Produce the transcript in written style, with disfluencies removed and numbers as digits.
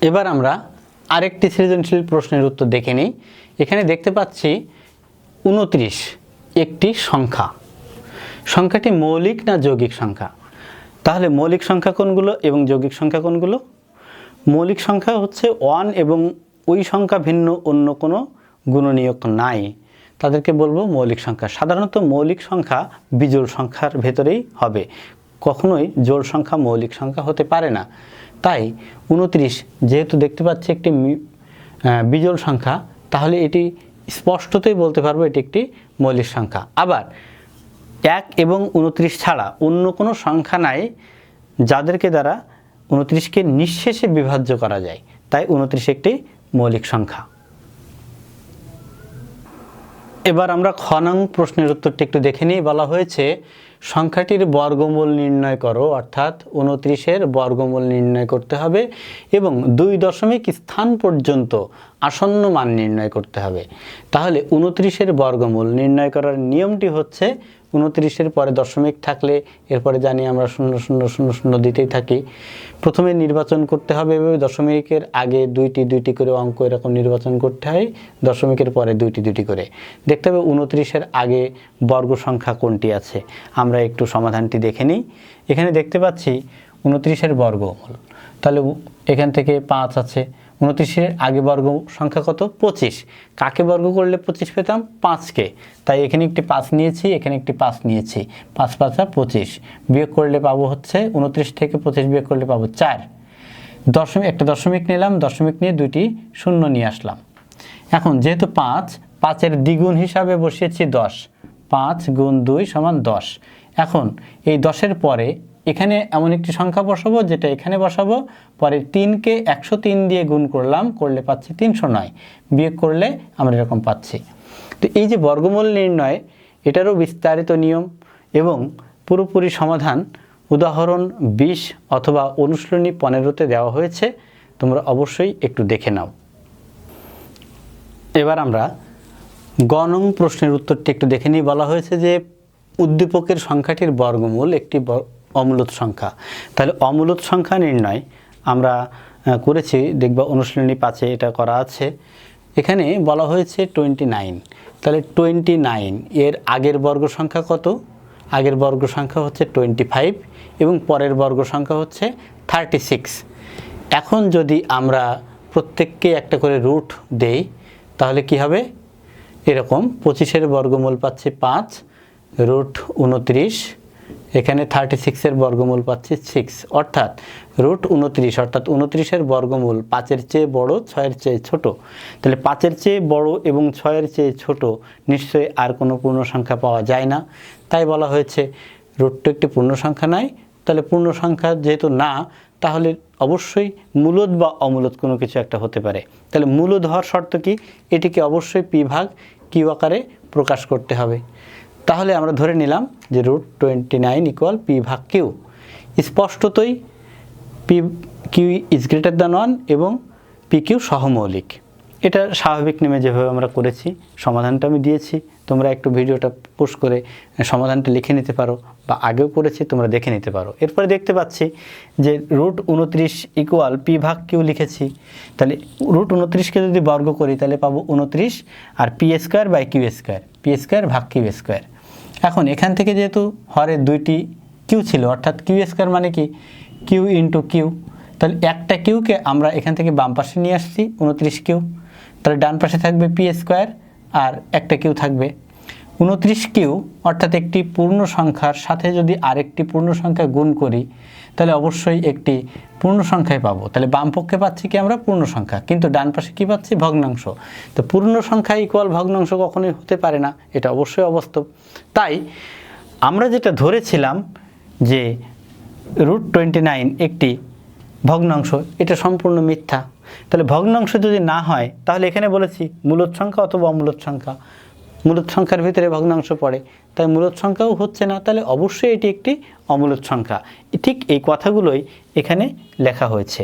এবার আমরা আরেকটি সৃজনশীল প্রশ্নের উত্তর দেখে নিই। এখানে দেখতে পাচ্ছি 29 একটি সংখ্যা। সংখ্যাটি মৌলিক না যৌগিক সংখ্যা? তাহলে মৌলিক সংখ্যা কোনগুলো এবং যৌগিক সংখ্যা কোনগুলো? মৌলিক সংখ্যা হচ্ছে 1 এবং ওই সংখ্যা ভিন্ন অন্য কোনো গুণনীয়ক নাই, তাদেরকে বলবো মৌলিক সংখ্যা। সাধারণত মৌলিক সংখ্যা বিজোড় সংখ্যার ভেতরেই হবে, কখনোই জোড় সংখ্যা মৌলিক সংখ্যা হতে পারে না। তাই 29 যেহেতু দেখতে পাচ্ছি একটি বিজোড় সংখ্যা, তাহলে এটি স্পষ্টতই বলতে পারবো এটি একটি মৌলিক সংখ্যা। আবার 1 এবং 29 ছাড়া অন্য কোনো সংখ্যা নাই যাদেরকে দ্বারা 29কে নিঃশেষে বিভাজ্য করা যায়, তাই 29 একটি মৌলিক সংখ্যা। এবার আমরা খ নং প্রশ্নের উত্তরটি একটু দেখে নিই। বলা হয়েছে সংখ্যাটির বর্গমূল নির্ণয় করো, অর্থাৎ 29-এর বর্গমূল নির্ণয় করতে হবে এবং 2 দশমিক স্থান পর্যন্ত আসন্ন মান নির্ণয় করতে হবে। তাহলে 29-এর বর্গমূল নির্ণয় করার নিয়মটি হচ্ছে 29-এর পরে দশমিক থাকলে এরপরে জানি আমরা 0 0 0 0 দিতেই থাকি। প্রথমে নির্বাচন করতে হবে এবং দশমিকের আগে দুইটি করে অঙ্ক এরকম নির্বাচন করতে হয়, দশমিকের পরে দুইটি করে। দেখতে হবে 29-এর আগে বর্গ সংখ্যা কোনটি আছে। আমরা একটু সমাধানটি দেখে নিই। এখানে দেখতে পাচ্ছি 29-এর বর্গমূল, তাহলে এখান থেকে 5 আছে। 29-এর আগে বর্গ সংখ্যা কত? 25। কাকে বর্গ করলে 25 পেতাম? 5কে। তাই এখানে একটি 5 নিয়েছি, এখানে একটি 5 নিয়েছি। 5 5 25 বিয়োগ করলে পাবো হচ্ছে 29 থেকে 25 বিয়োগ করলে পাবো 4। একটা দশমিক নিলাম, দশমিক নিয়ে 2টি শূন্য নিয়ে আসলাম। এখন যেহেতু 5-এর দ্বিগুণ হিসাবে বসিয়েছি 10, 5 গুণ 2 সমান 10। এখন এই 10-এর পরে এখানে এমন একটি সংখ্যা বসাবো যেটা এখানে বসাবো, পরে 3কে 103 দিয়ে গুণ করলে পাচ্ছি 309, বিয়োগ করলে আমরা এরকম পাচ্ছি। তো এই যে বর্গমূল নির্ণয়, এটারও বিস্তারিত নিয়ম এবং পুরোপুরি সমাধান উদাহরণ 20 অথবা অনুশীলনী 15-তে দেওয়া হয়েছে, তোমরা অবশ্যই একটু দেখে নাও। এবার আমরা গ নং প্রশ্নের উত্তরটি একটু দেখে নিই। বলা হয়েছে যে উদ্দীপকের সংখ্যাটির বর্গমূল একটি অমূলত সংখ্যা। তাহলে অমূলত সংখ্যা নির্ণয় আমরা করেছি, দেখবা অনুশীলনী 5-এ এটা করা আছে। এখানে বলা হয়েছে 29, তাহলে 29 এর আগের বর্গ সংখ্যা কত? আগের বর্গ সংখ্যা হচ্ছে 25 এবং পরের বর্গ সংখ্যা হচ্ছে 36। এখন যদি আমরা প্রত্যেককে একটা করে রুট দেই তাহলে কি হবে? এরকম 25-এর বর্গমূল পাচ্ছি 5 রুট 29, এখানে 36-এর বর্গমূল পাচ্ছি 6, অর্থাৎ রুট 29, অর্থাৎ 29-এর বর্গমূল 5-এর চেয়ে বড়, 6-এর চেয়ে ছোট। তাহলে 5-এর চেয়ে বড় এবং 6-এর চেয়ে ছোট নিশ্চয়ই আর কোনো পূর্ণ সংখ্যা পাওয়া যায় না, তাই বলা হয়েছে রুটটা একটি পূর্ণ সংখ্যা নয়। তাহলে পূর্ণ সংখ্যা যেহেতু না, তাহলে অবশ্যই মূলদ বা অমূলদ কোনো কিছু একটা হতে পারে। তাহলে মূলদ হওয়ার শর্ত কি? এটিকে অবশ্যই পি ভাগ কিউ আকারে প্রকাশ করতে হবে। তাহলে আমরা ধরে নিলাম যে রুট 29 ইকুয়াল পি ভাগ কিউ। স্পষ্টতই P Q is greater than 1 এবং পি কিউ সহমৌলিক। এটা স্বাভাবিক নিয়মে যেভাবে আমরা করেছি, সমাধানটা আমি দিয়েছি, তোমরা একটু ভিডিওটা পোস্ট করে সমাধানটা লিখে নিতে পারো, বা আগেও করেছি তোমরা দেখে নিতে পারো। এরপরে দেখতে পাচ্ছি যে রুট 29 ইকুয়াল পি ভাগ কিউ লিখেছি। তাহলে রুট 29কে যদি বর্গ করি তাহলে পাবো 29 আর P square by Q square, P square ভাগ কিউ স্কোয়ার। এখন এখান থেকে যেহেতু হরের 2টি কিউ ছিল, অর্থাৎ কিউ স্কোয়ার মানে কি? Q into Q. তাহলে একটা কিউকে আমরা এখান থেকে বাম পাশে নিয়ে আসছি 29 কিউ, তাহলে ডান পাশে থাকবে পি স্কোয়ার আর একটা কিউ থাকবে 29 কিউ, অর্থাৎ একটি পূর্ণ সংখ্যার সাথে যদি আরেকটি পূর্ণ সংখ্যা গুণ করি তাহলে অবশ্যই একটি পূর্ণ সংখ্যায় পাবো। তাহলে বাম পক্ষে পাচ্ছি কি আমরা? পূর্ণ সংখ্যা, কিন্তু ডান পাশে কি পাচ্ছি? ভগ্নাংশ। তো পূর্ণ সংখ্যা ইকুয়াল ভগ্নাংশ কখনোই হতে পারে না, এটা অবশ্যই অবাস্তব। তাই আমরা যেটা ধরেছিলাম যে রুট 29 একটি ভগ্নাংশ, এটা সম্পূর্ণ মিথ্যা। তাহলে ভগ্নাংশ যদি না হয় তাহলে এখানে বলেছি মূলদ সংখ্যা অথবা অমূলদ সংখ্যা, মূলদ সংখ্যার ভিতরে ভগ্নাংশ পড়ে, তাই মূলদ সংখ্যাও হচ্ছে না, তাহলে অবশ্যই এটি একটি অমূলদ সংখ্যা। ঠিক এই কথাগুলোই এখানে লেখা হয়েছে।